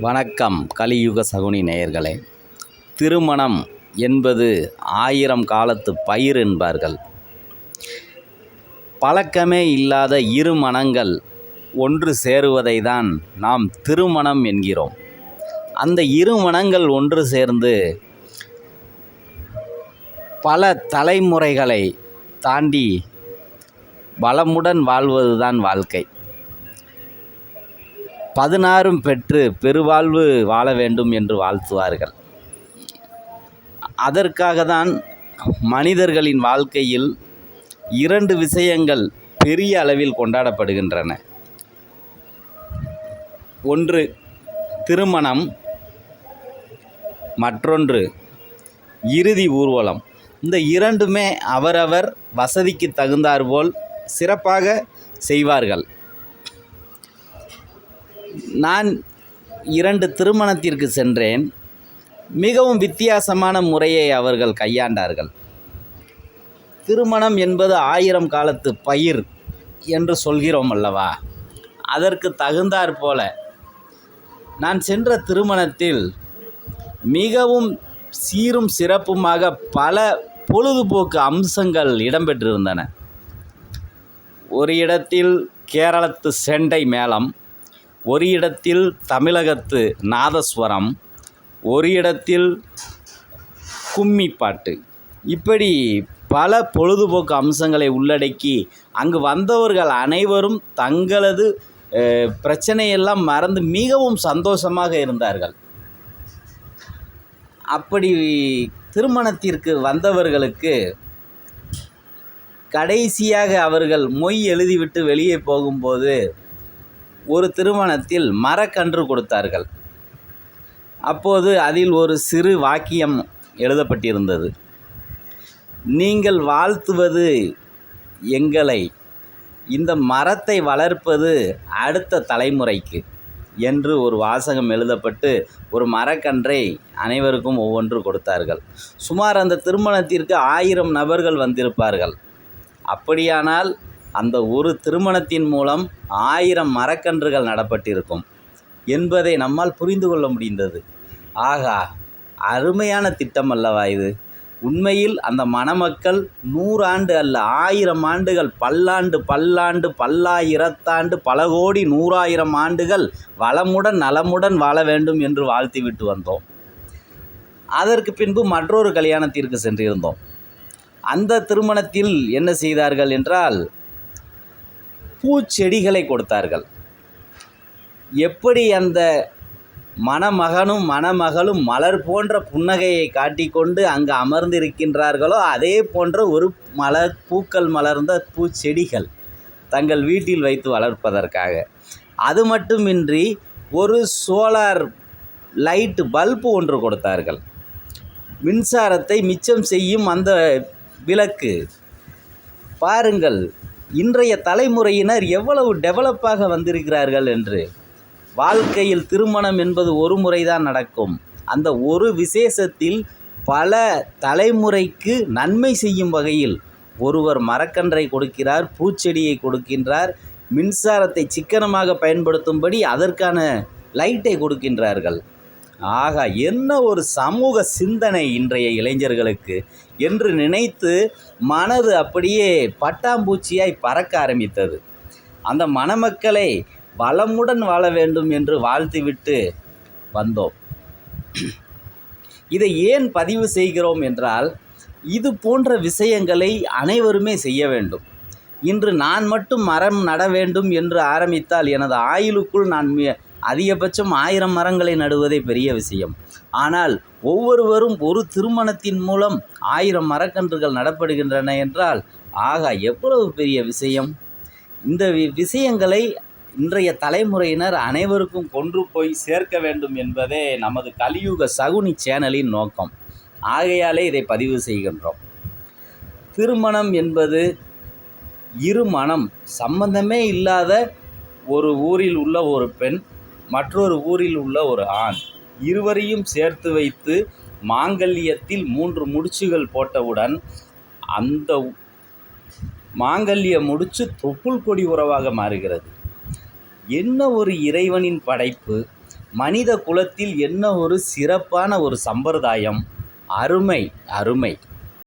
வணக்கம் கலியுக சகுனி நேயர்களே. திருமணம் என்பது 1000 காலத்து பயிர் என்பார்கள். பழக்கமே இல்லாத இரு மனங்கள் ஒன்று சேருவதை தான் நாம் திருமணம் என்கிறோம். அந்த இரு மனங்கள் ஒன்று சேர்ந்து பல தலைமுறைகளை தாண்டி வளமுடன் வாழ்வதுதான் வாழ்க்கை. 16 பெற்று பெருவாழ்வு வாழ வேண்டும் என்று வாழ்த்துவார்கள். அதற்காக தான் மனிதர்களின் வாழ்க்கையில் 2 விஷயங்கள் பெரிய அளவில் கொண்டாடப்படுகின்றன. ஒன்று திருமணம், மற்றொன்று இறுதி ஊர்வலம். இந்த இரண்டுமே அவரவர் வசதிக்கு தகுந்தாற்போல் சிறப்பாக செய்வார்கள். நான் 2 திருமணத்திற்கு சென்றேன். மிகவும் வித்தியாசமான முறையை அவர்கள் கையாண்டார்கள். திருமணம் என்பது 1000 காலத்து பயிர் என்று சொல்கிறோம் அல்லவா, அதற்கு தகுந்தாற்போல நான் சென்ற திருமணத்தில் மிகவும் சீரும் சிறப்புமாக பல பொழுதுபோக்கு அம்சங்கள் இடம்பெற்றிருந்தன. ஒரு இடத்தில் கேரளத்து செண்டை மேளம், ஒரு இடத்தில் தமிழகத்து நாதஸ்வரம், ஒரு இடத்தில் கும்மி பாட்டு, இப்படி பல பொழுதுபோக்கு அம்சங்களை உள்ளடக்கி அங்கு வந்தவர்கள் அனைவரும் தங்களது பிரச்சனையெல்லாம் மறந்து மிகவும் சந்தோஷமாக இருந்தார்கள். அப்படி திருமணத்திற்கு வந்தவர்களுக்கு கடைசியாக அவர்கள் மொய் எழுதிவிட்டு வெளியே போகும்போது ஒரு திருமணத்தில் மரக்கன்று கொடுத்தார்கள். அப்போது அதில் ஒரு சிறு வாக்கியம் எழுதப்பட்டிருந்தது. நீங்கள் வாழ்த்துவது எங்களை, இந்த மரத்தை வளர்ப்பது அடுத்த தலைமுறைக்கு என்று ஒரு வாசகம் எழுதப்பட்டு ஒரு மரக்கன்றை அனைவருக்கும் ஒவ்வொன்று கொடுத்தார்கள். சுமார் அந்த திருமணத்திற்கு 1000 நபர்கள் வந்திருப்பார்கள். அப்படியானால் அந்த ஒரு திருமணத்தின் மூலம் 1000 மரக்கன்றுகள் நடப்பட்டிருக்கும் என்பதை நம்மால் புரிந்து கொள்ள முடிந்தது. ஆகா, அருமையான திட்டம் அல்லவா இது. உண்மையில் அந்த மணமக்கள் 100 ஆண்டு அல்ல, 1000 ஆண்டுகள், பல்லாண்டு பல்லாண்டு பல்லாயிரத்தாண்டு பல கோடி 100,000 ஆண்டுகள் வளமுடன் நலமுடன் வாழ வேண்டும் என்று வாழ்த்திவிட்டு வந்தோம். அதற்கு பின்பு மற்றொரு கல்யாணத்திற்கு சென்றிருந்தோம். அந்த திருமணத்தில் என்ன செய்தார்கள் என்றால், பூச்செடிகளை கொடுத்தார்கள். எப்படி அந்த மணமகனும் மணமகளும் மலர் போன்ற புன்னகையை காட்டிக்கொண்டு அங்கு அமர்ந்திருக்கின்றார்களோ, அதே போன்ற ஒரு பூக்கள் மலர்ந்த பூச்செடிகள் தங்கள் வீட்டில் வைத்து வளர்ப்பதற்காக. அது மட்டுமின்றி ஒரு சோலார் லைட் பல்பு ஒன்று கொடுத்தார்கள். மின்சாரத்தை மிச்சம் செய்யும் அந்த விளக்கு. பாருங்கள், இன்றைய தலைமுறையினர் எவ்வளவு டெவலப்பாக வந்திருக்கிறார்கள் என்று. வாழ்க்கையில் திருமணம் என்பது ஒரு முறைதான் நடக்கும். அந்த ஒரு விசேஷத்தில் பல தலைமுறைக்கு நன்மை செய்யும் வகையில் ஒருவர் மரக்கன்றை கொடுக்கிறார், பூச்செடியை கொடுக்கின்றார், மின்சாரத்தை சிக்கனமாக பயன்படுத்தும்படி அதற்கான லைட்டை கொடுக்கின்றார்கள். ஆகா, என்ன ஒரு சமூக சிந்தனை இன்றைய இளைஞர்களுக்கு என்று நினைத்து மனது அப்படியே பட்டாம்பூச்சியாய் பறக்க ஆரம்பித்தது. அந்த மணமக்களை வளமுடன் வாழ வேண்டும் என்று வாழ்த்திவிட்டு வந்தோம். இதை ஏன் பதிவு செய்கிறோம் என்றால், இது போன்ற விஷயங்களை அனைவருமே செய்ய வேண்டும். இன்று நான் மட்டும் மரம் நட வேண்டும் என்று ஆரம்பித்தால் எனது ஆயுளுக்குள் நான் அதிகபட்சம் 1000 மரங்களை நடுவதே பெரிய விஷயம். ஆனால் ஒவ்வொருவரும் ஒரு திருமணத்தின் மூலம் 1000 மரக்கன்றுகள் நடப்படுகின்றன என்றால், ஆகா, எவ்வளவு பெரிய விஷயம். இந்த விஷயங்களை இன்றைய தலைமுறையினர் அனைவருக்கும் கொண்டு போய் சேர்க்க வேண்டும் என்பதே நமது கலியுக சகுனி சேனலின் நோக்கம். ஆகையாலே இதை பதிவு செய்கின்றோம். திருமணம் என்பது இரு மனம், சம்பந்தமே இல்லாத ஒரு ஊரில் உள்ள ஒரு பெண், மற்றொரு ஊரில் உள்ள ஒரு ஆண், இருவரையும் சேர்த்து வைத்து மாங்கல்யத்தில் 3 முடிச்சுகள் போட்டவுடன் அந்த மாங்கல்ய முடிச்சு தொப்புள் கொடி உறவாக மாறுகிறது. என்ன ஒரு இறைவனின் படைப்பு! மனித குலத்தில் என்ன ஒரு சிறப்பான ஒரு சம்பிரதாயம்! அருமை, அருமை.